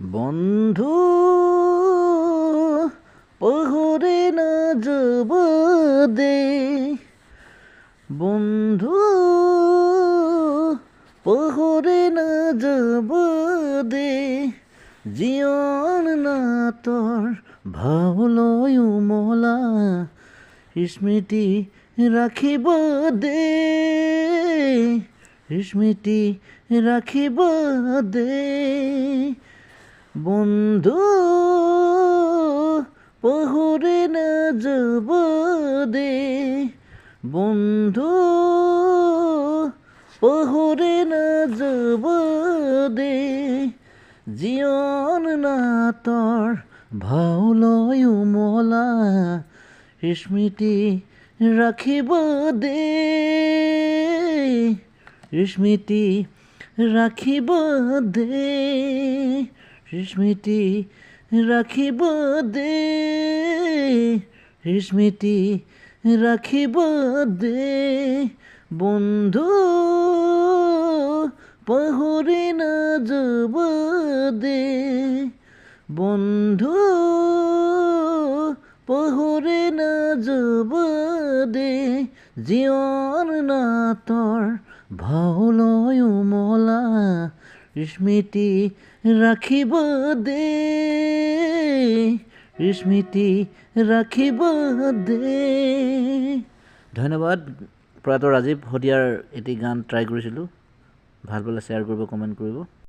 বন্ধু পাহৰে না যাব দে, বন্ধু পাহৰে না যাব দে, জীয়ন না তোৰ ভাৱলৈ উমলা স্মৃতি ৰাখিব দে, স্মৃতি ৰাখিব দে। বন্ধু পাহৰে নাযাব দে, বন্ধু পাহৰে নাযাব দে, জীয়ন না তোৰ ভাৱলৈ উমলা স্মৃতি ৰাখিব দে, স্মৃতি ৰাখিব দে, স্মৃতি ৰাখিব দে, স্মৃতি ৰাখিব দে। বন্ধু পাহৰি নাযাব দে, বন্ধু পাহৰি নাযাব দে, জীয়ন না তোৰ ভাৱলৈ উমলা স্মৃতি ৰাখিব দে, স্মৃতি ৰাখিব দে। ধন্যবাদ। প্ৰয়াত ৰাজীৱ শদিয়াৰ এটি গান ট্ৰাই কৰিছিলোঁ। ভাল পালে শ্বেয়াৰ কৰিব, কমেণ্ট কৰিব।